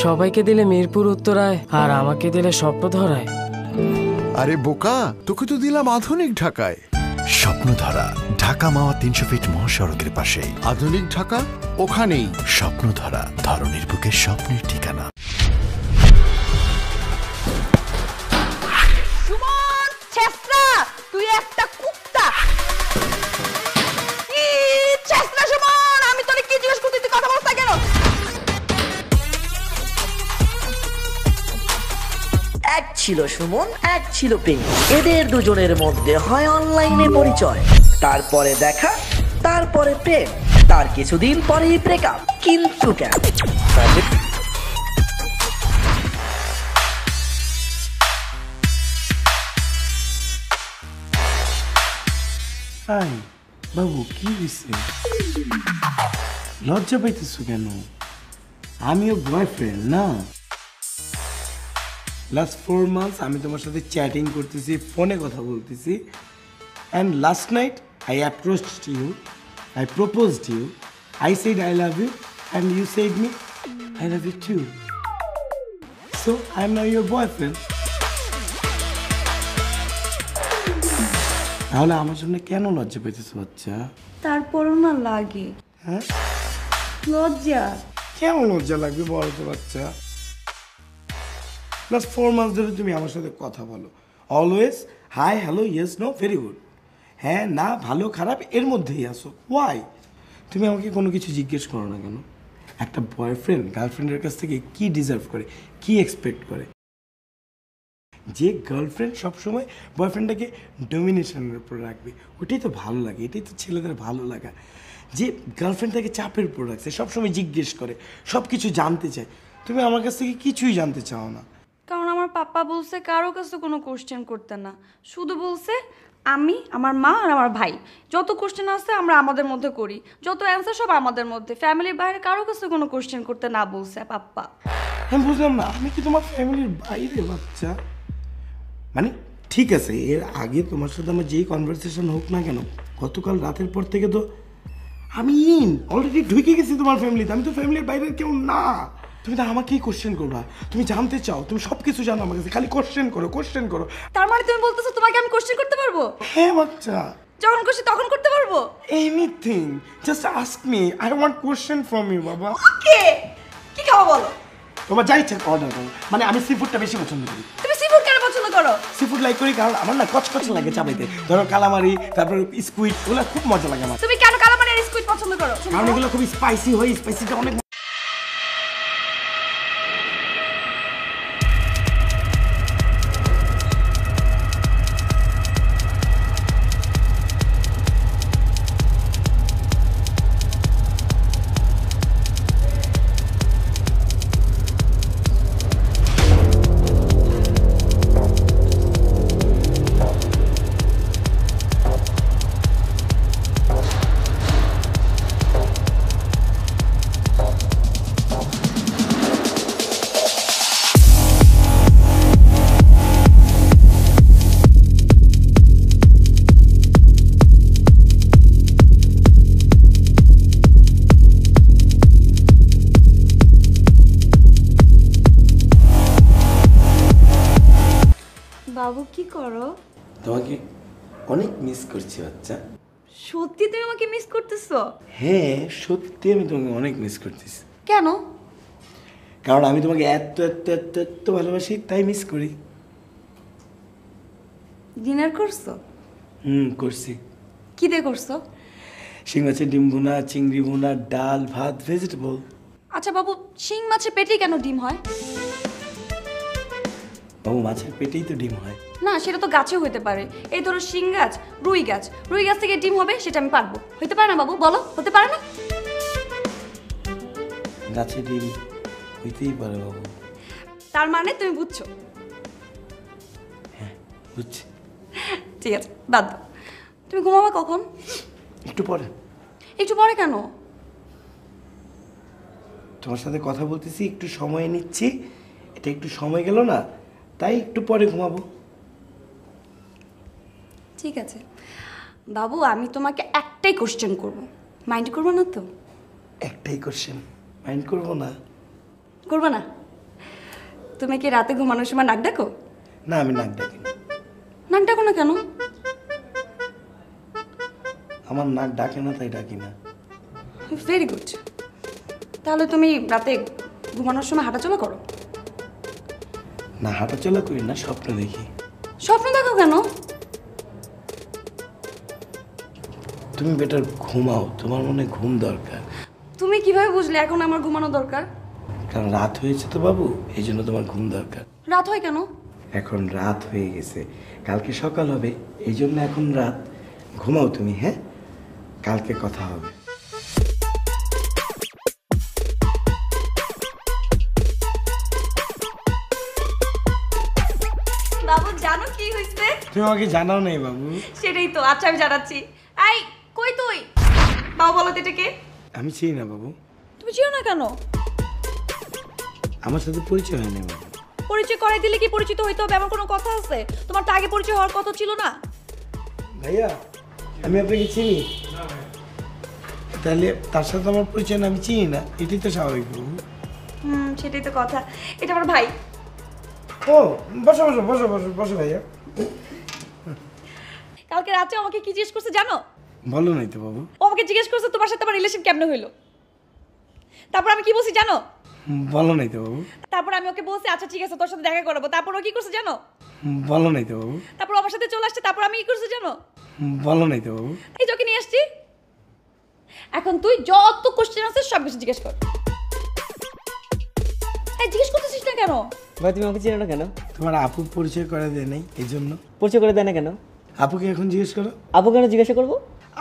সবাইকে দিলে মিরপুর উত্তরায় আর আমাকে দিলে স্বপ্নধরায়। আরে বোকা, তোকে তো দিলাম আধুনিক ঢাকায়। স্বপ্নধরা, ঢাকা মাওয়া ৩০০ ফিট মহাসড়কের পাশে। আধুনিক ঢাকা ওখানেই। স্বপ্নধরা, ধরনীর বুকে স্বপ্নের ঠিকানা। সুমন ছেসরা, তুই একটা কুত্তা। কি ছেসরা সুমন, আমি তোরে কি জিজ্ঞেস করতে, তুই কথা বলছ না কেন? এক ছিল সুমন, এক ছিল প্রেম। এদের দুজনের মধ্যে হয় অনলাইনে পরিচয়, তারপরে দেখা, তারপরে প্রেম, তার কিছুদিন পরেই ব্রেকআপ। কিন্তু কেন? বাবু কি হয়েছে? লজ্জা পাইতেছো কেন? আমিও বয়ফ্রেন্ড না। লাস্ট 4 months আমি তোমার সাথে চ্যাটিং করতেছি, ফোনে কথা বলতেছি, and last night I approached you, I proposed you, I said I love you, and you said me I love you too. So I am now your boyfriend. তাহলে আমার জন্য কেন লজ্জা পেতেছো বাচ্চা? তারপরও না লাগে। হ্যাঁ, লজ্জা। কেন লজ্জা লাগবে বলো তো বাচ্চা? প্লাস 4 months ধরে তুমি আমার সাথে কথা বলো, always hi, hello, yes, no, very good, হ্যাঁ, না, ভালো, খারাপ এর মধ্যেই আসো। ওয়াই? তুমি আমাকে কোনো কিছু জিজ্ঞেস করো না কেন? একটা বয়ফ্রেন্ড গার্লফ্রেন্ডের কাছ থেকে কি ডিজার্ভ করে, কি এক্সপেক্ট করে? যে গার্লফ্রেন্ড সবসময় বয়ফ্রেন্ডটাকে ডমিনেশনের উপর রাখবে, ওটাই তো ভালো লাগে, এটাই তো ছেলেদের ভালো লাগা। যে গার্লফ্রেন্ড তাকে চাপের উপর রাখছে, সবসময় জিজ্ঞেস করে, সব কিছু জানতে চায়। তুমি আমার কাছ থেকে কিছুই জানতে চাও না। কারণ আমার পাপা বলছে কারো কাছে কোনো কোশ্চেন করতে না, শুধু বলছে আমি, আমার মা আর আমার ভাই যত কোশ্চেন আছে আমরা আমাদের মধ্যে করি, যত অ্যান্সার সব আমাদের মধ্যে, ফ্যামিলির বাইরে কারো কাছে কোনো কোশ্চেন করতে না বলছে পাপ্পা। আমি বুঝলাম না, আমি কি তোমার ফ্যামিলির বাইরে বাচ্চা? মানে ঠিক আছে, এর আগে তোমার সাথে আমার যেই কনভারসেশন হোক না কেন, গতকাল রাতের পর থেকে তো আমি অলরেডি ঢুকে গেছি তোমার ফ্যামিলিতে। আমি তো ফ্যামিলির বাইরের কেউ না। তুমি তো আমাকেই কোশ্চেন করবা, তুমি জানতে চাও, তুমি সব কিছু জানো আমার কাছে, খালি কোশ্চেন করো, কোশ্চেন করো। তার মানে তুমি বলতেছো তোমাকে আমি কোশ্চেন করতে পারবো? হ্যাঁ বাচ্চা, যখন খুশি তখন করতে পারবো। Anything, just ask me, I want question from you বাবা। ওকে, কি খাবো বলো? তোমার যা ইচ্ছা অর্ডার করো। মানে আমি সি ফুডটা বেশি পছন্দ করি। তুমি সি ফুড কেন পছন্দ করো? সি ফুড লাইক করি কারণ আমার না কচকচ লাগে চাবাইতে। ধরো কালামারি, তারপর স্কুইড, ওগুলো খুব মজা লাগে আমার। তুমি কেন কালামারি আর স্কুইড পছন্দ করো? কারণ এগুলো খুব স্পাইসি হয়, স্পাইসিটা অনেক। বাবু কি করো? তোমাকে অনেক মিস করছি বাচ্চা। সত্যি তুমি আমাকে মিস করতেছো? হ্যাঁ সত্যি, আমি তোমাকে অনেক মিস করতেছি। কেন? কারণ আমি তোমাকে এত এত এত এত ভালোবাসি, তাই মিস করি। ডিনার করছো? করছি। কি দিয়ে করছো? শিং মাছের ডিম ভুনা, চিংড়ি ভুনা, ডাল, ভাত, ভেজিটেবল। আচ্ছা বাবু, শিং মাছের পেটে কেন ডিম হয়? বাবু মাছের পেটেই তো ডিম হয়। না, সেটা তো গাছেও হতে পারে। এই ধরো শিং গাছ, রুই গাছ, রুই গাছ থেকে ডিম হবে সেটা আমি পারবো। হতে পারে না বাবু, বলো হতে পারে না? গাছে ডিম হইতেই পারে বাবু। তার মানে তুমি বুঝছো? হ্যাঁ বুঝছি। ঠিক আছে, বাদ দাও। তুমি ঘুমাবে কখন? একটু পরে। একটু পরে কেন? তোমার সাথে কথা বলতেছি, একটু সময় নিচ্ছি, এটা একটু সময় গেল না, তাই একটু পরে ঘুমাবো। ঠিক আছে বাবু, আমি তোমাকে একটাই কোশ্চেন করব, মাইন্ড করবো না তো? একটাই কোশ্চেন, মাইন্ড করবো না? করবো না? তুমি কি রাতে ঘুমানোর সময় নাক ডাকো? না, আমি নাক ডাকি না। নাক ডাকো না কেন? আমার নাক ডাকে না, তাই ডাকি না। Very good. তাহলে তুমি রাতে ঘুমানোর সময় হাঁটাচলা করো? না, হাঁটাচলা করি না, স্বপ্ন দেখি। স্বপ্ন দেখো কেন? তুমি বেটার ঘুমাও, তোমার মনে হয় ঘুম দরকার। তুমি কিভাবে বুঝলে এখন আমার ঘুমানো দরকার? কারণ রাত হয়েছে তো বাবু, এই জন্য তোমার ঘুম দরকার। রাত হয় কেন? এখন রাত হয়ে গেছে, কালকে সকাল হবে, এই জন্য এখন রাত। ঘুমাও তুমি, হ্যাঁ? কালকে কথা হবে। বাবু জানো কি হয়েছে? তুমি আমাকে জানাও নাই বাবু। সেটাই তো, আচ্ছা আমি জানাচ্ছি। এই কই তুই? বাবু বলো তো এটা কে? আমি চিনি না বাবু। তুমি চিনো না কেন? আমার সাথে পরিচয় হয়নি বাবু। পরিচয় করাই দিলে কি পরিচিত হইতে হবে এমন কোনো কথা আছে? তোমার তো আগে পরিচয় হওয়ার কথা ছিল না? ভাইয়া, আমি আপনাকে চিনি। তাহলে তার সাথে আমার পরিচয় না, আমি চিনি না, এটাই তো স্বাভাবিক বাবু। সেটাই তো কথা। এটা আমার ভাই। ও, বসো বসো বসো বসো বসো ভাইয়া। কালকে রাতে আমাকে কি জিজ্ঞেস করছে জানো? বলো নাই তো বাবু। ও আমাকে জিজ্ঞেস করছে তোমার সাথে আমার রিলেশন কেমনে হইলো। তারপর আমি কি বলছি জানো? বলো নাই তো বাবু। তারপর আমি ওকে বলছি আচ্ছা ঠিক আছে তোর সাথে দেখা করবো। তারপর ও কি করছে জানো? বলো নাই তো বাবু। তারপর আমার সাথে চলে আসছে। তারপর আমি কি করছি জানো? বলো নাই তো বাবু। এই তোকে নিয়ে আসছি। এখন তুই যত কোশ্চেন আছে সব কিছু জিজ্ঞেস কর। এই জিজ্ঞেস করতেছিস না কেন? ভাই তুমি আমাকে চেনো না কেন? তোমার আপু পরিচয় করে দেয় নাই, এই জন্য। পরিচয় করে দেয় না কেন? আপুকে এখন জিজ্ঞেস করো। আপু কেন জিজ্ঞাসা করবো?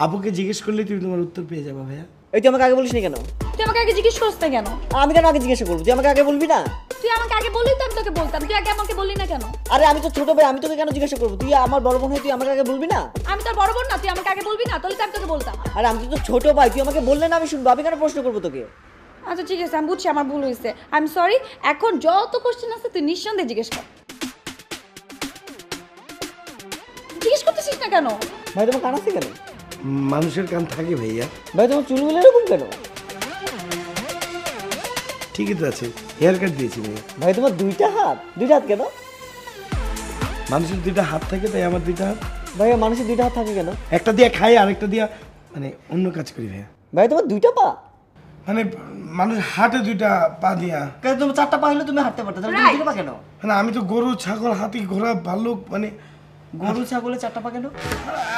আপুকে জিজ্ঞেস করলে তুমি তোমার উত্তর পেয়ে যাবে ভাইয়া। এই তুই আমাকে আগে বলিস নি কেন? তুই আমাকে আগে জিজ্ঞেস করছিস না কেন? আমি কেন আগে জিজ্ঞাসা করবো? তুই আমাকে আগে বলবি না? তুই আমাকে আগে বললি তো আমি তোকে বলতাম। তুই আগে আমাকে বললি না কেন? আরে আমি তো ছোট ভাই, আমি তোকে কেন জিজ্ঞাসা করবো? তুই আমার বড় বোন হয়ে তুই আমাকে আগে বলবি না? আমি তোর বড় বোন না, তুই আমাকে আগে বলবি না? তাহলে তো আমি তোকে বলতাম। আরে আমি তো ছোট ভাই, তুই আমাকে বললে না আমি শুনবো, আমি কেন প্রশ্ন করবো তোকে? আচ্ছা ঠিক আছে, আমি বুঝছি আমার ভুল হয়েছে। I am sorry. এখন যত কোশ্চেন আছে তুই নিঃসন্দেহে জিজ্ঞেস কর। জিজ্ঞেস করতেছিস না কেন? ভাই তোমার কান আছে কেন? মানুষের কান থাকে ভাইয়া। ভাই তোমার চুলগুলো এরকম কেন? ঠিকই তো আছে, হেয়ার কাট দিয়েছি ভাইয়া। ভাই তোমার দুইটা হাত কেন? মানুষের দুইটা হাত থাকে, তাই আমার দুইটা হাত। ভাইয়া মানুষের দুইটা হাত থাকে কেন? একটা দিয়ে খাই, আরেকটা দিয়া মানে অন্য কাজ করি ভাইয়া। ভাই তোমার দুইটা পা? মানে মানুষ হাটে দুইটা পা দিয়া। কেন তোমার চারটা পা হলে তুমি হাঁটতে পারতে, তাহলে তুমি দুইটা পা কেন? মানে আমি তো গরু, ছাগল, হাতি, ঘোড়া, ভাল্লুক, মানে গরু ছাগলের চারটা পা কেন?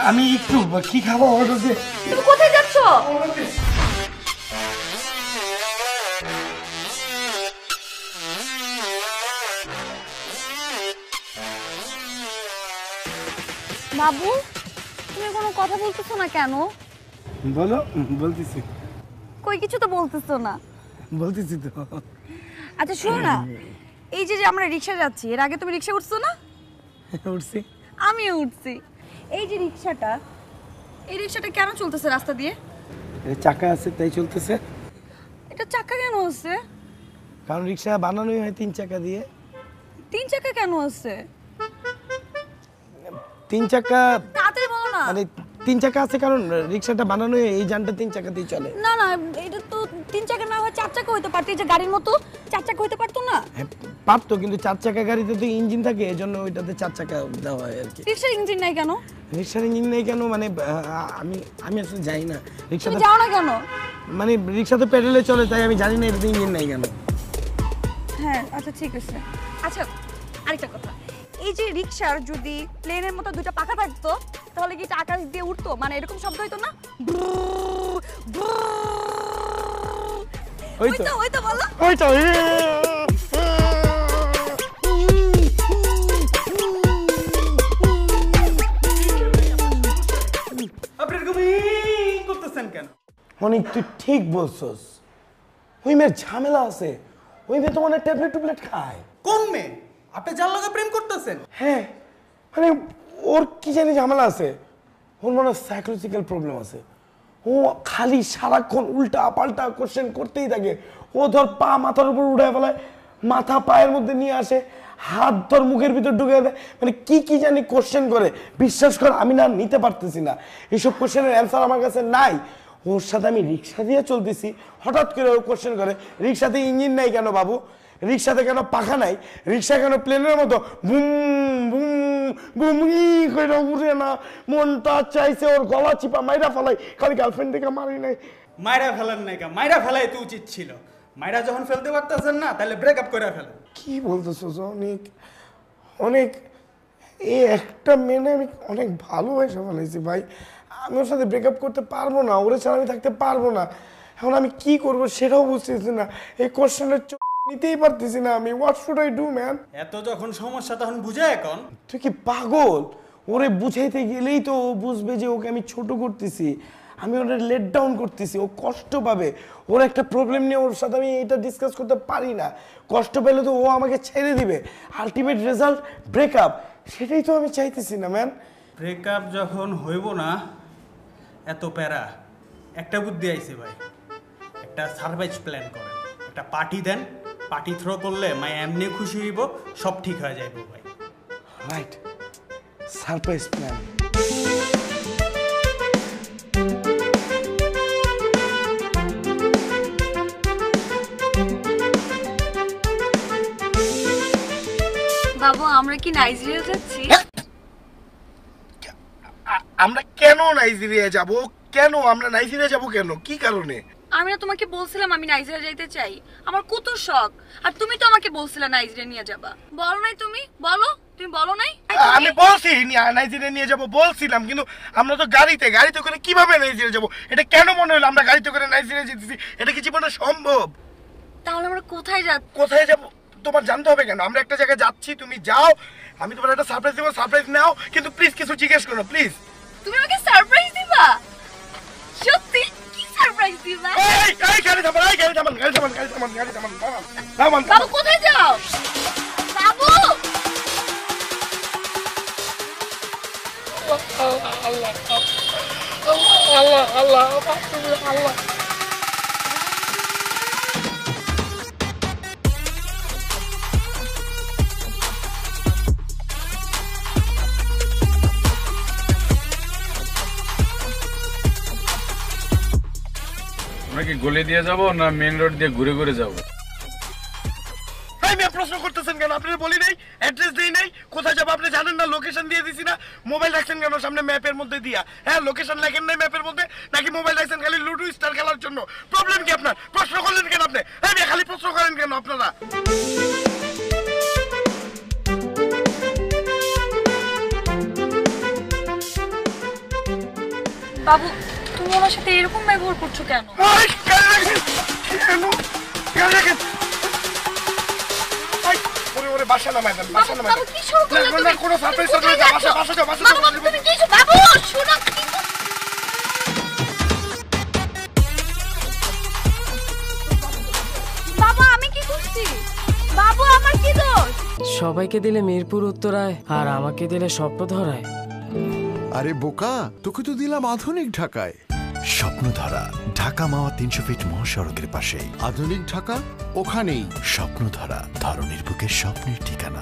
আমি একটু কি খাবো অর্ডার দিয়ে। তুমি কোথায় যাচ্ছ? বাবু তুমি কোনো কথা বলতেছো না কেন? বলো, বলতেছি কই কিছু তো বলতেছো না। বলতেছি তো। আচ্ছা শোনো না, এই যে যে আমরা রিকশা যাচ্ছি, এর আগে তুমি রিকশা উঠছো না? উঠছি। আমিও উঠছি। এই যে রিকশাটা, এই রিকশাটা কেন চলতেছে রাস্তা দিয়ে? এটা চাকা আছে তাই চলতেছে। এটা চাকা কেন আছে? কারণ রিক্সা বানানোই হয় 3 চাকা দিয়ে। 3 চাকা কেন আছে? 3 চাকা তাড়াতাড়ি বলো না। মানে 3 চাকা আছে কারণ রিক্সাটা বানানো হয়, এই যানটা 3 চাকাতেই চলে। না না, এটা তো 3 চাকা না হয় 4 চাকা হইতে পারতো। এই যে গাড়ির মতো 4 চাকা হইতে পারতো না? হ্যাঁ পারতো, কিন্তু 4 চাকা গাড়িতে তো ইঞ্জিন থাকে, এজন্য ওইটাতে 4 চাকা দেওয়া হয় আর কি। রিকশার ইঞ্জিন নাই কেন? রিক্সার ইঞ্জিন নেই কেন মানে আমি আসলে জানি না। তুমি রিক্সাতে যাও না কেন? মানে রিক্সাতে পেডেলে চলে, তাই আমি জানি না এটাতে ইঞ্জিন নাই কেন। হ্যাঁ আচ্ছা ঠিক আছে। আচ্ছা আরেকটা কথা, এই যে রিকশার যদি প্লেনের মতো দুটো পাখা থাকতো তাহলে কি এটা আকাশ দিয়ে উঠতো? মানে এরকম শব্দ হইতো না? ওই তো ওই তো বলো। ওই তো আপনি এরকম করতেছেন কেন? অনেক তুই ঠিক বলছস। ওই মেয়ের ঝামেলা আছে, ওই মেয়ে তো অনেক ট্যাবলেট খায়। কোন মেয়ে? আপনি যার লগে প্রেম করতেছেন? হ্যাঁ মানে ওর কি জানি ঝামেলা আছে, ওর মনে হয় সাইকোলজিক্যাল প্রবলেম আছে। ও খালি সারাক্ষণ উল্টা পাল্টা কোশ্চেন করতেই থাকে। ও ধর পা মাথার উপর উঠে ফেলায়, মাথা পায়ের মধ্যে নিয়ে আসে, হাত ধর মুখের ভিতর ঢুকে দেয়, মানে কি জানি কোশ্চেন করে। বিশ্বাস কর আমি না নিতে পারতেছি না, এইসব কোশ্চেনের অ্যান্সার আমার কাছে নাই। ওর সাথে আমি রিক্সা দিয়ে চলতেছি, হঠাৎ করে ও কোশ্চেন করে রিক্সাতে ইঞ্জিন নাই কেন বাবু? রিক্সাতে কেন পাখা নাই? রিক্সা কেন প্লেনের মতো বুম বুম বুম করে উড়ে না? মনটা চাইছে ওর গলা চিপা মাইরা ফেলাই, খালি গার্লফ্রেন্ড দেখে মারি নাই। মাইরা ফেলার নাই কা, মাইরা ফেলাই তো উচিত ছিল। মাইরা যখন ফেলতে পারতেছেন না, তাহলে ব্রেকআপ করে ফেলেন। কি বলতেছো? অনেক অনেক এই একটা মেয়ে আমি অনেক ভালোবাসা ফেলেছি ভাই। আমি ওর সাথে ব্রেকআপ করতে পারবো না, ওর ছাড়া আমি থাকতে পারবো না। এখন আমি কি করব সেটাও বুঝতেছি না। এই কোশ্চেনের নিতেই পারতেছি না আমি। What should I do man? এত যখন সমস্যা তখন বুঝে এখন। তুই কি পাগল? ওরে বুঝাইতে গেলেই তো ও বুঝবে যে ওকে আমি ছোট করতেছি, আমি ওরে লেট ডাউন করতেছি, ও কষ্ট পাবে। ওর একটা প্রবলেম নিয়ে ওর সাথে আমি এটা ডিসকাস করতে পারি না। কষ্ট পেলে তো ও আমাকে ছেড়ে দিবে, আলটিমেট রেজাল্ট ব্রেকআপ। সেটাই তো আমি চাইতেছি না ম্যান। ব্রেকআপ যখন হইব না এত প্যারা, একটা বুদ্ধি আইছে ভাই। একটা সারপ্রাইজ প্ল্যান করেন, একটা পার্টি দেন। পার্টি থ্রো করলে মাই এমনি খুশি হইব, সব ঠিক হয়ে যাইব ভাই। Right, surprise plan. বাবু আমরা কি নাইজেরিয়া যাচ্ছি? আমরা কেন নাইজেরিয়া যাব? কেন আমরা নাইজেরিয়া যাব? কেন, কি কারণে? আমি না তোমাকে বলছিলাম আমি নাইজেরিয়া যাইতে চাই, আমার কত শখ। আর তুমি তো আমাকে বলছিলা নাইজেরিয়া নিয়ে যাবা, বলো নাই? তুমি বলো, তুমি বলো নাই? আমি বলছি নাইজেরিয়া নিয়ে যাব বলছিলাম, কিন্তু আমরা তো গাড়িতে করে কিভাবে নাইজেরিয়া যাব? এটা কেন মনে হলো আমরা গাড়িতে করে নাইজেরিয়া যেতেছি? এটা কি জীবনে সম্ভব? তাহলে আমরা কোথায় যাচ্ছি? কোথায় যাব তোমার জানতে হবে কেন? আমরা একটা জায়গায় যাচ্ছি, তুমি যাও, আমি তোমার একটা সারপ্রাইজ দেবো। সারপ্রাইজ নাও, কিন্তু প্লিজ কিছু জিজ্ঞেস করো প্লিজ। তুমি আমাকে সারপ্রাইজ দিবা? সত্যি? কি সারপ্রাইজ দিবা? এই গাড়ি থামান। বাবু কোথায় যাও? বাবু আল্লাহ আমরা কি গলি দিয়ে যাব না মেইন রোড দিয়ে ঘুরে ঘুরে যাব? আমি প্রশ্ন করতেছেন কেন? আপনি বলি নাই, অ্যাড্রেস দেই নাই, কোথায় যাব আপনি জানেন না? লোকেশন দিয়ে দিছি না? মোবাইল রাখছেন কেন সামনে ম্যাপের মধ্যে দিয়া? হ্যাঁ, লোকেশন লেখেন নাই ম্যাপের মধ্যে, নাকি মোবাইল রাখছেন খালি লুডো স্টার খেলার জন্য? প্রবলেম কি আপনার? প্রশ্ন করলেন কেন আপনি? আমি খালি প্রশ্ন করেন কেন আপনারা? বাবু তুমি আমার সাথে এরকম ব্যবহার করছো কেন? বাসা নামাই দেন, বাসা নামাই দেন। কি শুরু করলে তুমি? কোনো সারপ্রাইজ করবে না, বাসা যাও। তুমি কি বাবু শোনো। বাবু আমি কি করছি? বাবু আমার কি দোষ? সবাইকে দিলে মিরপুর উত্তরায়, আর আমাকে দিলে স্বপ্নধরায়। আরে বোকা, তোকে তো দিলাম আধুনিক ঢাকায়। স্বপ্নধারা, ঢাকা মাওয়া 300 ফিট মহাসড়কের পাশেই। আধুনিক ঢাকা ওখানেই। স্বপ্নধারা, ধারণের বুকের স্বপ্নের ঠিকানা।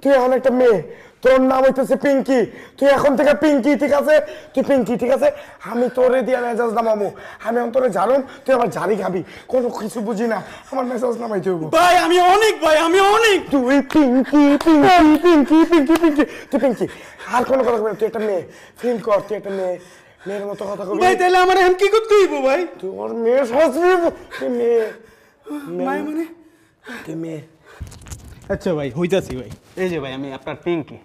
তুই এখন একটা মেয়ে, তোর নাম হইতেছে পিঙ্কি। তুই এখন থেকে পিঙ্কি, ঠিক আছে? তুই পিঙ্কি, ঠিক আছে? আমি তোরে দিয়া মেজাজ নামাবো। আমি এখন তোরে জানুম, তুই আমার ঝাড়ি খাবি। কোনো কিছু বুঝি না, আমার মেজাজ নামাইতে হইব। ভাই আমি অনেক, তুই পিঙ্কি। তুই পিঙ্কি, আর কোনো কথা বলবি? তুই একটা মেয়ে, ফিল কর তুই একটা মেয়ে, মেয়ের মতো কথা কবি। ভাই তাহলে আমার এখন কি করতে হইব ভাই? তুই ওর মেয়ে সাজবি। তুই মেয়ে, মানে তুই মেয়ে। আচ্ছা ভাই হইতাছি ভাই। এই যে ভাই আমি আপনার পিঙ্কি।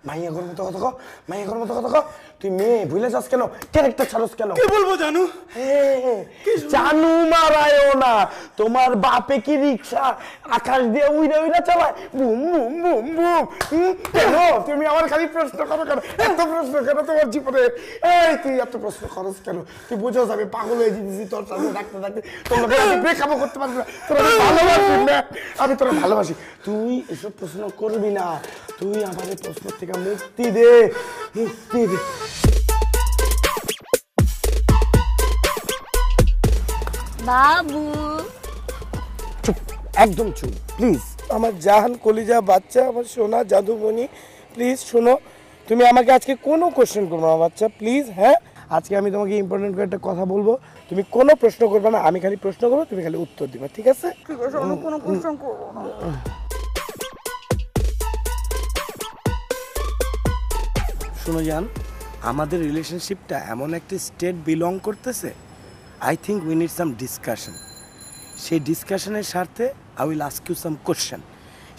মাইয়া ঘর মতো কথা কও, মাইয়া ঘর মতো কথা কও। তুই মেয়ে ভুলে যাস কেন? ক্যারেক্টার ছাড়স কেন? কি বলবো জানু? জানু মারায়ও না। তোমার বাপে কি রিক্সা আকাশ দিয়ে উইরা চালায়? Boom boom boom boom. কেন তুমি আমার খালি প্রশ্ন করো কেন? এত প্রশ্ন কেন তোমার জীবনে? এই তুই এত প্রশ্ন করস কেন? তুই বুঝোস আমি পাগল হয়ে যেতেছি তোর সামনে থাকতে। তোর লোকের আমি ব্রেকআপও করতে পারবি না। তোর আমি ভালোবাসি না, আমি তোর ভালোবাসি। তুই এসব প্রশ্ন করবি না। তুই আমার এই প্রশ্ন থেকে মুক্তি দে। বাবু চুপ একদম চুপ প্লিজ। আমার জাহান কলিজা বাচ্চা, আমার সোনা জাদুমণি, প্লিজ শোনো, তুমি আমাকে আজকে কোনো কোশ্চেন করবো না বাচ্চা, প্লিজ। হ্যাঁ, আজকে আমি তোমাকে ইম্পর্টেন্ট করে একটা কথা বলবো, তুমি কোনো প্রশ্ন করবে না, আমি খালি প্রশ্ন করবো, তুমি খালি উত্তর দিবা, ঠিক আছে? ঠিক আছে, আমি কোনো কোশ্চেন করবো না। শোনো জান, আমাদের রিলেশনশিপটা এমন একটা স্টেট বিলং করতেছে, I think we need some discussion. সেই ডিসকাশনের স্বার্থে I will ask you some question.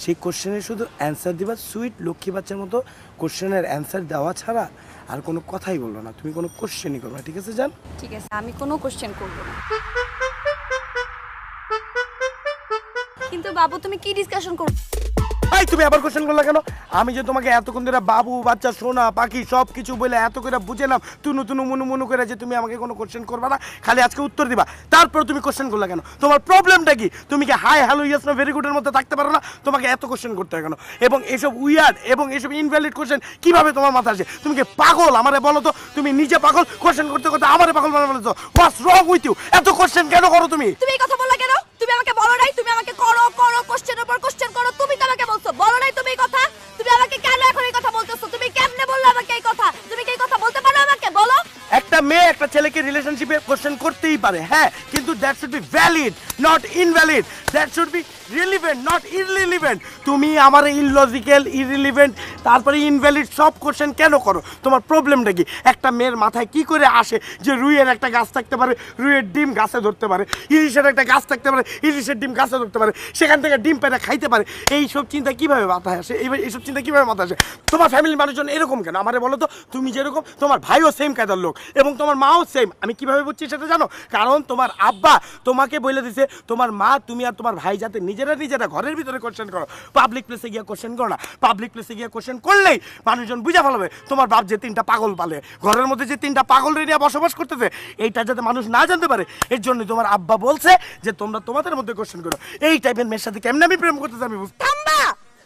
সেই কোশ্চেনের শুধু অ্যান্সার দিবা, সুইট লক্ষ্মী বাচ্চার মতো কোশ্চেনের অ্যান্সার দেওয়া ছাড়া আর কোনো কথাই বললো না। তুমি কোনো কোশ্চেনই করবে না, ঠিক আছে জান? ঠিক আছে, আমি কোনো কোশ্চেন করবো না। কিন্তু বাবু, তুমি কি ডিসকাশন করবে? ভাই তুমি আবার কোশ্চেন করলা কেন? আমি যে তোমাকে এতক্ষণ ধরে বাবু বাচ্চা সোনা পাখি সব কিছু বলে এত করে বুঝেলাম তুনু তুনু মুনু মুনু করে, যে তুমি আমাকে কোনো কোশ্চেন করবে না, খালি আজকে উত্তর দিবা, তারপর তুমি কোশ্চেন করলা কেন? তোমার প্রবলেমটা কি? তুমি কি hi hello yes no very গুডের মধ্যে থাকতে পারো না? তোমাকে এত কোশ্চেন করতে হয় কেন? এবং এসব উইয়ার্ড এবং এসব ইনভ্যালিড কোশ্চেন কিভাবে তোমার মাথায় আসে? তুমি কি পাগল? আমারে বলো তো, তুমি নিজে পাগল, কোশ্চেন করতে করতে আমারে পাগল বানাবে বলেছো। হোয়াটস রং উইথ ইউ? এত কোশ্চেন কেন করো তুমি? তুমি এই কথা বললা কেন? তুমি আমাকে বলো নাই, তুমি আমাকে করো করো কোশ্চেনের উপর কোশ্চেন করো, তুমি তো আমাকে বলছো, বলো নাই তুমি এই কথা? তুমি আমাকে কেন এখন এই কথা বলতেছো? তুমি কেমনে বললে আমাকে এই কথা? তুমি কি এই কথা বলতে পারো আমাকে? বলো। একটা মেয়ে একটা ছেলেকে রিলেশনশিপে কোশ্চেন করতেই পারে, হ্যাঁ, কিন্তু that should be valid not invalid, that should be relevant not irrelevant. তুমি আমার ইললজিক্যাল, ইররিলিভেন্ট, তারপরে ইনভ্যালিড সব কোশ্চেন কেন করো? তোমার প্রবলেমটা কি? একটা মেয়ের মাথায় কি করে আসে যে রুইয়ের একটা গাছ থাকতে পারে, রুইয়ের ডিম গাছে ধরতে পারে, ইলিশের একটা গাছ থাকতে পারে, ইলিশের ডিম গাছে ধরতে পারে, সেখান থেকে ডিম পেড়ে খাইতে পারে? এইসব চিন্তা কিভাবে মাথায় আসে? এইসব চিন্তা কিভাবে মাথায় আসে? তোমার ফ্যামিলির মানুষজন এরকম কেন? আমারে বলো তো, তুমি যেরকম তোমার ভাইও সেম কায়দার লোক এবং তোমার মাও সেম। আমি কিভাবে বুঝছি সেটা জানো? কারণ তোমার আব্বা তোমাকে বলে দিছে তোমার মা তুমি আর তোমার ভাই যাতে নিজেরা ঘরের ভিতরে কোশ্চেন করো, পাবলিক প্লেসে গিয়ে কোশ্চেন করো না। পাবলিক প্লেসে গিয়ে কোশ্চেন করলেই মানুষজন বুঝে ফেলবে তোমার বাপ যে 3টা পাগল পালে, ঘরের মধ্যে যে 3টা পাগল নিয়ে বসবাস করতেছে, এইটা যাতে মানুষ না জানতে পারে, এর জন্য তোমার আব্বা বলছে যে তোমরা তোমাদের মধ্যে কোশ্চেন করো। এই টাইপের মেয়ের সাথে কেমনে আমি প্রেম করতেছি আমি বুঝতে। থাম্বা,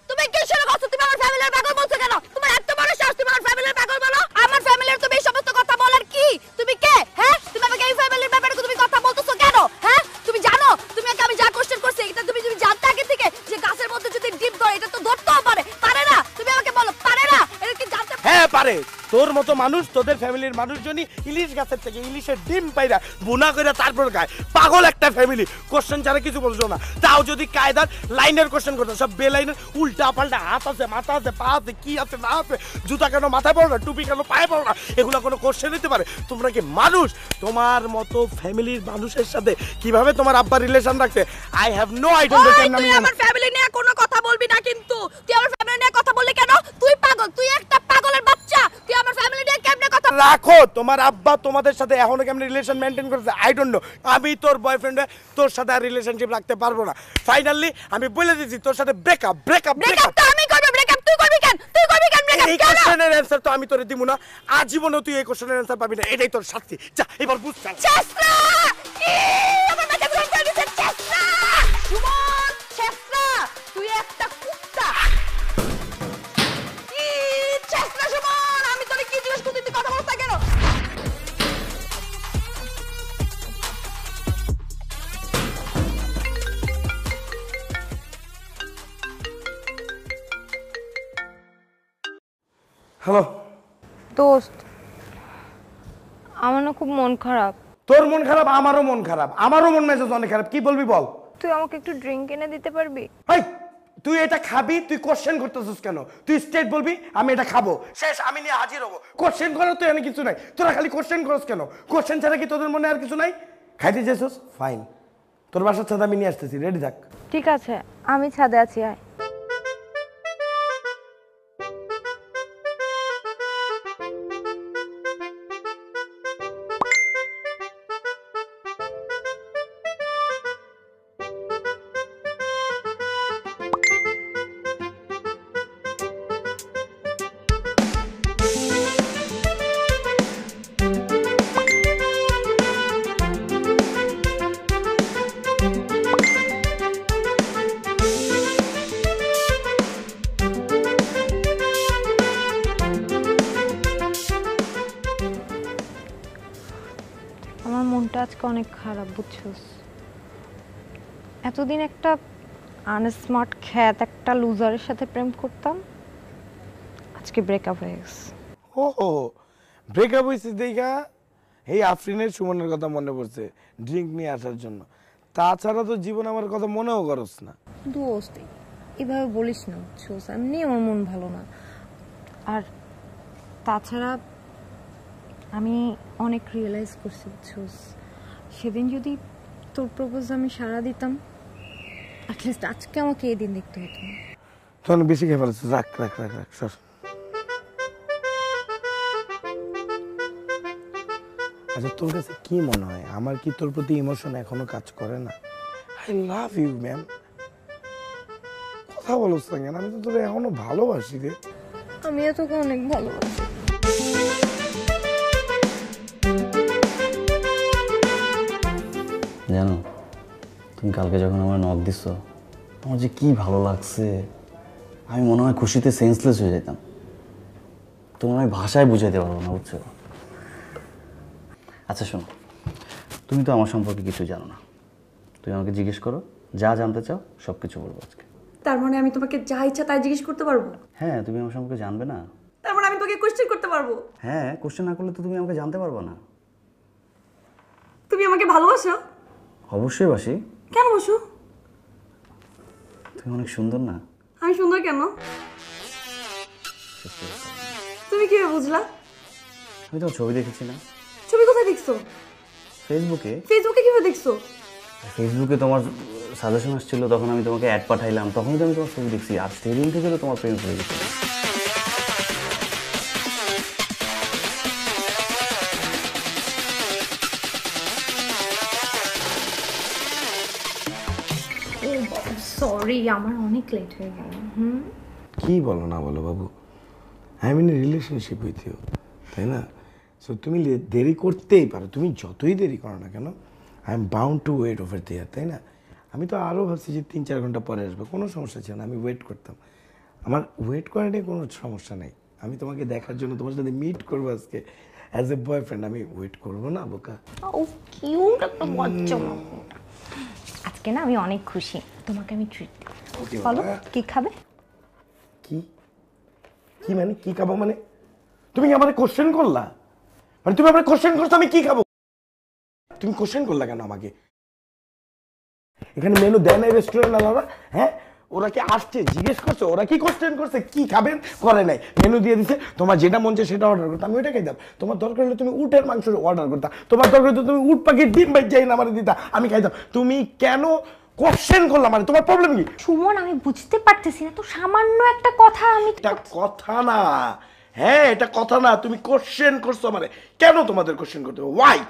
তুমি কি শুরু করছো? তুমি আমার ফ্যামিলির পাগল বলছো কেন? তোমার এত বড় সাহস, তুমি আমার ফ্যামিলির পাগল বলো? আমার ফ্যামিলির তুমি এই সমস্ত কথা বলার কি? তুমি কে? হ্যাঁ, তুমি আমাকে এই ফ্যামিলির ব্যাপারে তুমি কথা বলতেছো কেন? হ্যাঁ, তুমি জানো তুমি আমি যা কোশ্চেন করছি এটা তুমি জানতে আগে থেকে যে গাছের মধ্যে যদি ডিম ধরে এটা তো ধরতেও পারে, পারে না? তুমি আমাকে বলো পারে না? এটা কি জানতে? হ্যাঁ পারে। তোর মতো মানুষ, তোদের ফ্যামিলির মানুষজনই ইলিশ গাছের থেকে ইলিশের ডিম পাইরা বোনা করে তারপর খায়। পাগল একটা ফ্যামিলি, কোশ্চেন ছাড়া কিছু বলছো না। তাও যদি কায়দার লাইনের কোশ্চেন করতো, সব বেলাইনের উল্টা পাল্টা, হাত আছে মাথা আছে পা আছে, কি আছে না আছে, জুতা কেন মাথায় পড়ো না, টুপি কেন পায়ে পড়ো না, এগুলো কোনো কোশ্চেন দিতে পারে? তোমরা কি মানুষ? তোমার মতো ফ্যামিলির মানুষের সাথে কিভাবে তোমার আব্বার রিলেশন রাখতে? I have no idea. তুই আমার ফ্যামিলি নিয়ে কোনো কথা বলবি না কিন্তু। তুই আমার ফ্যামিলি নিয়ে কথা বললি কেন? তুই পাগল, তুই একটা পাগলের বাচ্চা। তুই আমার ফ্যামিলি নিয়ে কেমনে কথা রাখো? তোমার আব্বা তোমাদের সাথে এখনো কেমন রিলেশন মেইনটেইন করেছে আই ডোন্ট নো। আমি তোর বয়ফ্রেন্ড, তোর সাথে আর রিলেশনশিপ রাখতে পারবো না। ফাইনালি আমি বলে দিয়েছি তোর সাথে ব্রেকআপ। তো আমি করব, ব্রেকআপ তুই করবি কেন? তুই করবি কেন ব্রেকআপ? এই কোশ্চেনের অ্যানসার তো আমি তোরে দিব না, আজীবনও তুই এই কোশ্চেনের অ্যানসার পাবি না, এটাই তোর শাস্তি। যা এবার বুঝ। চেষ্টা কি আমার মাথা গরম করে দিতে? চেষ্টা সুমন, চেষ্টা তুই একটা কুত্তা। কি চেষ্টা সুমন? আমি তোরে কি জিজ্ঞেস করতে তুই কথা বলছ কেন? হ্যালো দোস্ত, আমার না খুব মন খারাপ। তোর মন খারাপ, আমারও মন খারাপ, আমারও মন মেজাজ অনেক খারাপ। কি বলবি বল? তুই আমাকে একটু ড্রিঙ্ক এনে দিতে পারবি? তুই এটা খাবি, তুই কোশ্চেন করতেছিস কেন? তুই স্টেট বলবি আমি এটা খাবো, শেষ আমি নিয়ে হাজির হবো। কোশ্চেন করার তো এখানে কিছু নাই, তোরা খালি কোশ্চেন করছ কেন? কোশ্চেন ছাড়া কি তোদের মনে আর কিছু নাই? খাইতে চেয়েছিস? ফাইন, তোর বাসার ছাদে আমি নিয়ে আসতেছি, রেডি থাক। ঠিক আছে, আমি ছাদে আছি, আয়। মনটা আজকে অনেক খারাপ বুঝছস। এতদিন একটা আনস্মার্ট খ্যাত একটা লুজারের সাথে প্রেম করতাম, আজকে ব্রেকআপ হয়ে গেছে। ও ব্রেকআপ হয়েছে দেখা এই আফরিনের সুমনের কথা মনে পড়ছে ড্রিঙ্ক নিয়ে আসার জন্য। তাছাড়া তো জীবন আমার কথা মনেও করস না। দোস্ত এভাবে বলিস না, বুঝছোস এমনি আমার মন ভালো না। আর তাছাড়া আমি অনেক রিয়েলাইজ করছি, বুঝছোস সেদিন যদি তোর প্রপোজ আমি সাড়া দিতাম, অ্যাটলিস্ট আজকে আমাকে এই দিন দেখতে হতো না। তখন বেশি খেয়ে ফেলেছিস, রাখ রাখ রাখ রাখ সর। আচ্ছা তোর কাছে কি মনে হয় আমার কি তোর প্রতি ইমোশন এখনো কাজ করে না? I love you ma'am. কথা বলছ না কেন? আমি তো তোর এখনো ভালোবাসি রে। আমিও তোকে অনেক ভালোবাসি। জানো তুমি কালকে যখন আমার নক দিছো, আমার যে কি ভালো লাগছে, আমি মনে হয় খুশিতে সেন্সলেস হয়ে যেতাম। তোমার আমি ভাষায় বুঝাইতে পারবো না, বুঝছো? আচ্ছা শোনো, তুমি তো আমার সম্পর্কে কিছু জানো না, তুমি আমাকে জিজ্ঞেস করো, যা জানতে চাও সব কিছু বলবো আজকে। তার মানে আমি তোমাকে যা ইচ্ছা তাই জিজ্ঞেস করতে পারবো? হ্যাঁ, তুমি আমার সম্পর্কে জানবে না? তার মানে আমি তোকে কোশ্চেন করতে পারবো? হ্যাঁ, কোশ্চেন না করলে তো তুমি আমাকে জানতে পারবো না। তুমি আমাকে ভালোবাসো? অবশ্যই বাসি। কেন বাসো? তুমি অনেক সুন্দর না? আমি সুন্দর কেন? তুমি কিভাবে বুঝলা? আমি তোমার ছবি দেখেছি না? ছবি কোথায় দেখছো? ফেসবুকে। ফেসবুকে কিভাবে দেখছো? ফেসবুকে তোমার সাজেশন আসছিল, তখন আমি তোমাকে অ্যাড পাঠাইলাম, তখনই তো আমি তোমার ছবি দেখছি। আর সেদিন থেকে তোমার প্রেম হয়ে গেছে। সরি, আমার অনেক লেট হয়ে গেল। কি বলো না বলো বাবু, I mean relationship with you, তাই না? সো তুমি দেরি করতেই পারো, তুমি যতই দেরি করো না কেন, I am bound to wait over there, তাই না? আমি তো আরও ভাবছি যে 3-4 ঘন্টা পরে আসবে, কোনো সমস্যা ছিল না, আমি ওয়েট করতাম। আমার ওয়েট করাটাই কোনো সমস্যা নেই। আমি তোমাকে দেখার জন্য তোমার সাথে মিট করবো আজকে অ্যাজ এ বয়ফ্রেন্ড, আমি ওয়েট করবো না বোকা? ও কিউট একটা বাচ্চা। আজকে না আমি অনেক খুশি, তোমাকে আমি ট্রিট দেব। বলো কি খাবে? কি কি মানে কি খাবো মানে? তুমি কি আমাকে কোশ্চেন করলা? মানে তুমি আমাকে কোশ্চেন করছো আমি কি খাবো? তুমি কোশ্চেন করলা কেন আমাকে? এখানে মেনু দেয় না রেস্টুরেন্ট আলাদা? হ্যাঁ, ওরা কি আসছে জিজ্ঞেস করছে? ওরা কি কোশ্চেন করছে কি খাবেন? করে নাই, মেনু দিয়ে দিছে, তোমার যেটা মন চায় সেটা অর্ডার করতে, আমি ওইটা খাইতাম। তোমার দরকার হলে তুমি উটের মাংস অর্ডার করতা, তোমার দরকার হলে তুমি উট পাখির ডিম ভাই যাই না আমার দিতা, আমি খাইতাম। তুমি কেন কোশ্চেন করলাম? মানে তোমার প্রবলেম কি? সুমন আমি বুঝতে পারতেছি না, তো সামান্য একটা কথা। আমি এটা কথা না, হ্যাঁ এটা কথা না, তুমি কোশ্চেন করছো মানে। কেন তোমাদের কোশ্চেন করতে হবে? ওয়াই?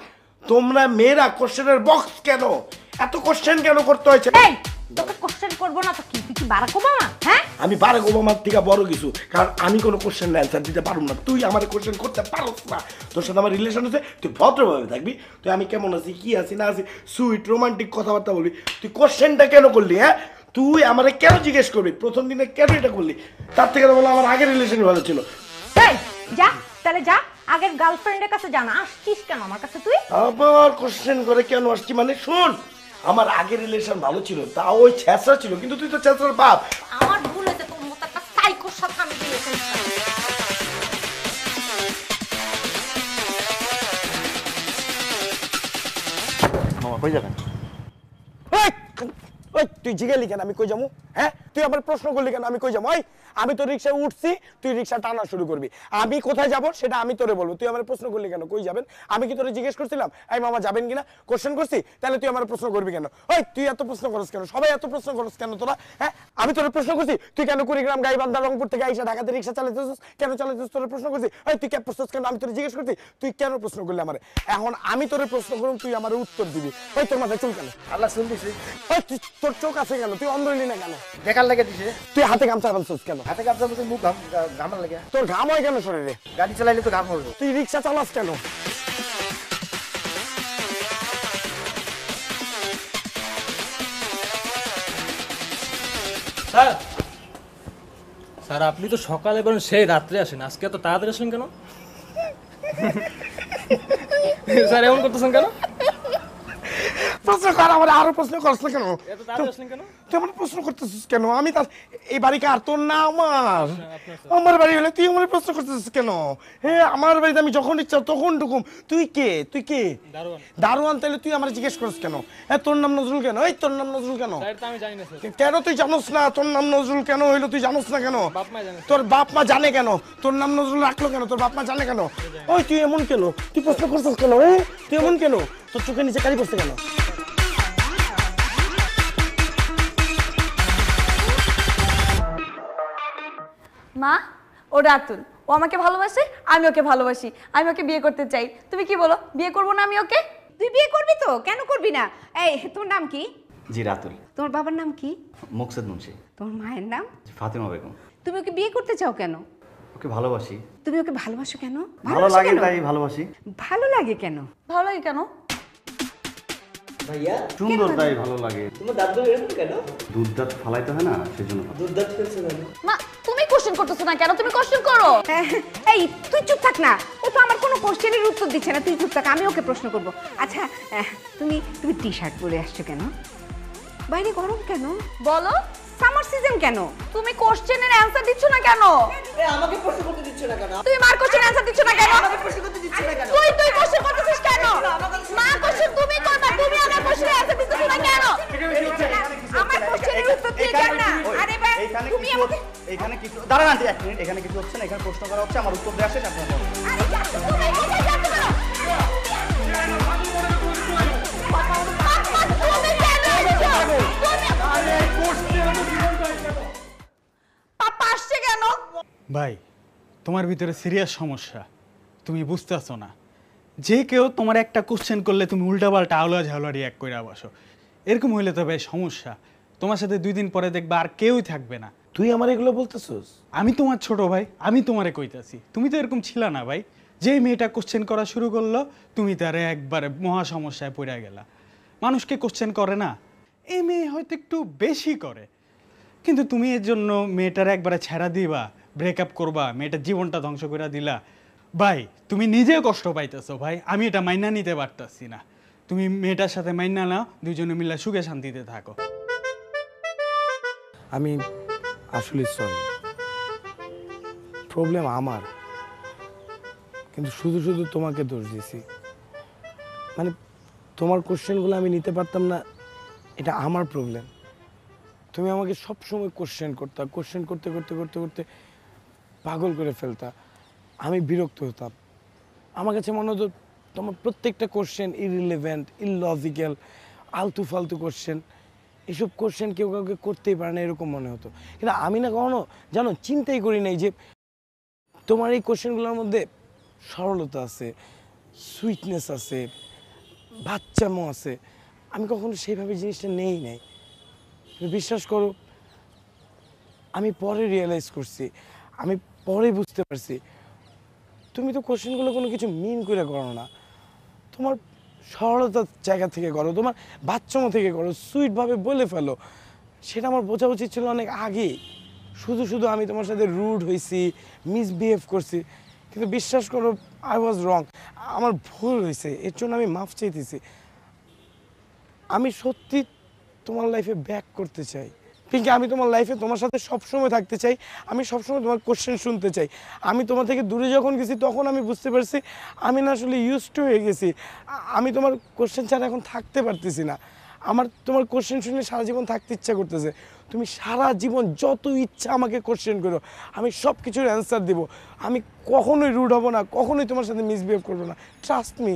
তোমরা মেয়েরা কোশ্চেনের বক্স কেন? এত কোশ্চেন কেন করতে হয়েছে? এই তোকে কোশ্চেন করব না তো কি? তুই কি বারাক ওবামা? হ্যাঁ, আমি বারাক ওবামার থেকে বড় কিছু, কারণ আমি কোনো কোশ্চেনের অ্যান্সার দিতে পারবো না। তুই আমার কোশ্চেন করতে পারোস না। তোর সাথে আমার রিলেশন হচ্ছে, তুই ভদ্রভাবে থাকবি। তুই আমি কেমন আছি, কি আছি না আছি, সুইট রোমান্টিক কথাবার্তা বলবি। তুই কোশ্চেনটা কেন করলি? হ্যাঁ, তুই আমারে কেন জিজ্ঞেস করবি? প্রথম দিনে কেন এটা করলি? তার থেকে তো বলো আমার আগের রিলেশনই ভালো ছিল। এই যা তাহলে যা, আগের গার্লফ্রেন্ডের কাছে যা না। আসছিস কেন আমার কাছে তুই? আবার কোশ্চেন করে কেন আসছি মানে? শোন, আমার আগের রিলেশন ভালো ছিল, তা ওই ছেঁচড়া ছিল, কিন্তু তুই তো ছেঁচড়ার বাপ। আমার ভুল হয়েছে, তোর মতো একটা সাইকোর সাথে আমি রিলেশন। মামা কই যাবেন? তুই জিজ্ঞালি কেন আমি কই যাবো? হ্যাঁ, তুই আবার প্রশ্ন করলি কেন আমি কই যাবো? আমি তো রিক্সায় উঠছি, তুই রিক্সা টানা শুরু করবি, আমি কোথায় যাবো সেটা আমি তোরে বলবো। তুই আমার প্রশ্ন করলি কেন কই যাবেন? আমি কি তোরে জিজ্ঞেস করছিলাম এই মামা যাবেন কিনা? কোশ্চেন করছি, তাহলে তুই আমার প্রশ্ন করবি কেন? তুই এত প্রশ্ন করছ কেন? সবাই এত প্রশ্ন করছ কেন তোরা? হ্যাঁ, আমি তোরে প্রশ্ন করছি তুই কেন কুড়িগ্রাম গাইবান্ধা রংপুর থেকে আইসা ঢাকাতে রিক্সা চালাইতেছিস কেন? চালাইতেছিস তোরে প্রশ্ন করছি। তুই ক্যাব প্রশ্ন কেন? আমি তোরে জিজ্ঞেস করছি তুই কেন প্রশ্ন করলি আমারে? এখন আমি তোরে প্রশ্ন করুন, তুই আমার উত্তর দিবি। তোর মাথায় চুল কেন? আল্লাহ চুল দিছে। তোর চোখ আছে কেন? তুই অন্ধ হইলি না কেন? দেখার লাগে দিছে। তুই হাতে গামছা বাঁধছিস কেন? হাতে গামছা বাঁধছিস, মুখ ঘামার লাগে। তোর ঘাম হয় কেন শরীরে? গাড়ি চালাইলে তো ঘাম হবে। তুই রিক্সা চালাস কেন? স্যার, স্যার আপনি তো সকালে বলেন সেই রাত্রে আসেন, আজকে এত তাড়াতাড়ি আসেন কেন? স্যার এমন করতেছেন কেন? প্রশ্ন কর, আমার আরো প্রশ্ন করছ না কেন? এত তাড়াতাড়ি আসলেন কেন? তুই আমার প্রশ্ন করতেছিস কেন? আমি তার এই বাড়ি কার? তোর না আমার? আমার বাড়ি হলে তুই আমার প্রশ্ন করতেছিস কেন? হ্যাঁ, আমার বাড়িতে আমি যখন ইচ্ছা তখন ঢুকুম। তুই কে? তুই কে? দারোয়ান। দারোয়ান? তাহলে তুই আমার জিজ্ঞেস করিস কেন? তোর নাম নজরুল কেন? এই তোর নাম নজরুল কেন? স্যার তো আমি জানি না স্যার। কেন তুই জানোস না? তোর নাম নজরুল কেন হইলো তুই জানোস না কেন? বাপ মা জানে। তোর বাপ মা জানে কেন? তোর নাম নজরুল রাখলো কেন? তোর বাপ মা জানে কেন? ওই তুই এমন কেন? তুই প্রশ্ন করছিস কেন? তুই এমন কেন? তোর চোখের নিচে কালি পড়ছে কেন? মা, ও রাতুল, ও আমাকে ভালোবাসে, আমি ওকে ভালোবাসি, আমি ওকে বিয়ে করতে চাই। তুমি কি বলো, বিয়ে করবো না আমি ওকে? তুই বিয়ে করবি তো? কেন করবি না? এই তোর নাম কি? জি রাতুল। তোমার বাবার নাম কি? মুকসেদ মুন্সি। তোমার মায়ের নাম? ফাতিমা বেগম। তুমি ওকে বিয়ে করতে চাও কেন? ওকে ভালোবাসি। তুমি ওকে ভালোবাসো কেন? ভালো লাগে তাই ভালোবাসি। ভালো লাগে কেন? ভালো লাগে কেন? ভাইয়া সুন্দর তাই ভালো লাগে। তোমার দাঁত এরকম কেন? দুধ দাঁত ফালাইতে হয় না সেজন্য। দুধ দাঁত ফেলছে কেন? মা, তুমি কোশ্চেন করতেছো না কেন? তুমি কোশ্চেন করো। এই তুই চুপ থাক না, ও তো আমার কোনো কোশ্চেনের উত্তর দিচ্ছে না। তুই চুপ থাক, আমি ওকে প্রশ্ন করব। আচ্ছা, তুমি তুমি টি শার্ট পরে আসছো কেন? বাইরে গরম কেন? বলো। সামার সিজন কেন? তুমি কোশ্চেনের অ্যানসার দিচ্ছ না কেন? আমাকে প্রশ্ন করতে দিচ্ছ না কেন? তুমি মার কোশ্চেনের অ্যানসার দিচ্ছ না কেন? আমাকে প্রশ্ন করতে দিচ্ছ না কেন? তুই কোশ্চেন করতেছিস কেন? মা কোশ্চেন তুমি করবা, তুমি আমার কোশ্চেনের অ্যানসার দিচ্ছ না কেন? আমার কোশ্চেনের উত্তর দিয়ে যান না। আরে ভাই, তুমি আমাকে এখানে কিছু দাঁড়ান আন্টি, এক মিনিট। এখানে কিছু হচ্ছে না, এখানে প্রশ্ন করা হচ্ছে, আমার উত্তর দেওয়া শেষ। আপনার আরে তুমি কোথায় যাচ্ছ? পাপা আসছে কেন? ভাই, তোমার ভিতরে সিরিয়াস সমস্যা, তুমি বুঝতেছো না। যে কেউ তোমার একটা কোশ্চেন করলে তুমি উল্টাপাল্টা আওলা ঝাওলা রিয়াক্ট করে বসো। এরকম হইলে তো ভাই সমস্যা। তোমার সাথে 2 দিন পরে দেখবা আর কেউই থাকবে না। তুই আমার এগুলো বলতেছিস? আমি তোমার ছোট ভাই, আমি তোমারে কইতাছি। তুমি তো এরকম ছিলা না ভাই। যেই মেয়েটা কোশ্চেন করা শুরু করলো, তুমি তারে একবারে মহা সমস্যায় পড়ে গেলা। মানুষকে কোশ্চেন করে না, এই মেয়ে হয়তো একটু বেশি করে, কিন্তু তুমি এর জন্য মেয়েটার একবারে ছেড়া দিবা, ব্রেকআপ করবা, মেয়েটার জীবনটা ধ্বংস করে দিলা। ভাই, তুমি নিজেও কষ্ট পাইতেছো ভাই, আমি এটা মাইনা নিতে পারতাছি না। তুমি মেয়েটার সাথে মাইনা নাও, দুজনে মিলে সুখে শান্তিতে থাকো। আমি আসলে সরি, প্রবলেম আমার, কিন্তু শুধু শুধু তোমাকে দোষ দিছি। মানে তোমার কোশ্চেনগুলো আমি নিতে পারতাম না, এটা আমার প্রবলেম। তুমি আমাকে সবসময় কোশ্চেন করতা, কোশ্চেন করতে করতে করতে করতে পাগল করে ফেলতা। আমি বিরক্ত হতাম। আমার কাছে মনে হতো তোমার প্রত্যেকটা কোশ্চেন ইররিলেভেন্ট, ইললজিক্যাল, আলতু ফালতু কোশ্চেন। এসব কোশ্চেন কেউ কাউকে করতেই পারে না এরকম মনে হতো। কিন্তু আমি না কখনো জানো চিন্তাই করি নাই যে তোমার এই কোশ্চেনগুলোর মধ্যে সরলতা আছে, সুইটনেস আছে, বাচ্চামো আছে। আমি কখনো সেইভাবে জিনিসটা নেই নাই। বিশ্বাস করো, আমি পরে রিয়েলাইজ করছি, আমি পরে বুঝতে পারছি তুমি তো কোশ্চেনগুলো কোনো কিছু মিন করে করো না। তোমার সরলতার জায়গা থেকে করো, তোমার বাচ্চামো থেকে করো, সুইটভাবে বলে ফেলো। সেটা আমার বোঝা উচিত ছিল অনেক আগেই। শুধু শুধু আমি তোমার সাথে রুড হয়েছি, মিসবিহেভ করছি, কিন্তু বিশ্বাস করো আই ওয়াজ রং। আমার ভুল হয়েছে, এর জন্য আমি মাফ চাইতেছি। আমি সত্যি তোমার লাইফে ব্যাক করতে চাই পিঙ্কি। আমি তোমার লাইফে তোমার সাথে সবসময় থাকতে চাই। আমি সবসময় তোমার কোশ্চেন শুনতে চাই। আমি তোমার থেকে দূরে যখন গেছি তখন আমি বুঝতে পারছি আমি না আসলে ইউজড হয়ে গেছি। আমি তোমার কোশ্চেন ছাড়া এখন থাকতে পারতেছি না। আমার তোমার কোশ্চেন শুনে সারা জীবন থাকতে ইচ্ছা করতেছে। তুমি সারা জীবন যত ইচ্ছা আমাকে কোশ্চেন করো, আমি সব কিছুর অ্যান্সার দেবো। আমি কখনোই রুড হব না, কখনোই তোমার সাথে মিসবিহেভ করবো না। ট্রাস্ট মি,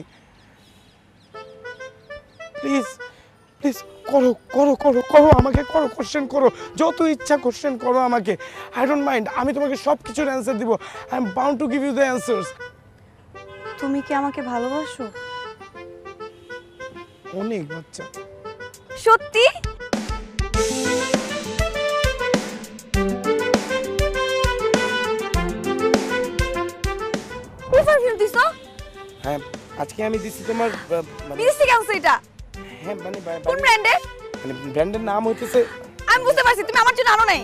প্লিজ প্লিজ করো করো করো করো, আমাকে করো, কোশ্চেন করো, যত ইচ্ছা কোশ্চেন করো আমাকে। আই ডোন্ট মাইন্ড, আমি তোমাকে সব কিছুর অ্যান্সার দিব। I am bound to give you the answers. তুমি কি আমাকে ভালোবাসো? অনেক বাচ্চা। সত্যি? কোন পারফিউম দিছো? হ্যাঁ, আজকে আমি দিছি তোমার মিষ্টি কেমন এটা? হ্যাঁ মানে কোন ব্র্যান্ডের? মানে ব্র্যান্ডের নাম হইতেছে। আমি বুঝতে পারছি তুমি আমার জন্য আনো নাই।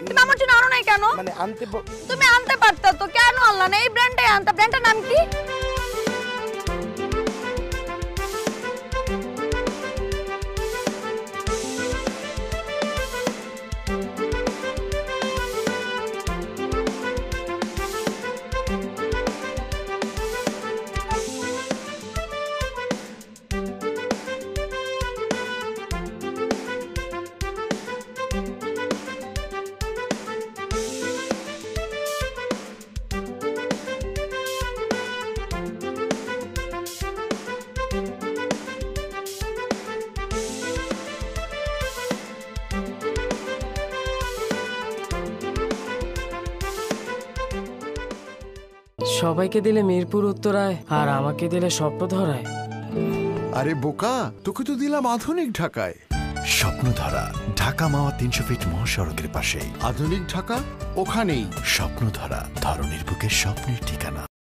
তুমি আমার জন্য আনো নাই কেন? মানে আনতে তুমি আনতে পারতা তো, কেন আনলা না? এই ব্র্যান্ডে আনতা। ব্র্যান্ডের নাম কি? সবাইকে দিলে মিরপুর উত্তরায় আর আমাকে দিলে স্বপ্ন ধরায়। আরে বোকা, তোকে তো দিলাম আধুনিক ঢাকায়। স্বপ্নধারা ঢাকা মাওয়া 300 ফিট মহাসড়কের পাশেই। আধুনিক ঢাকা ওখানেই। স্বপ্নধারা ধরনের বুকে স্বপ্নের ঠিকানা।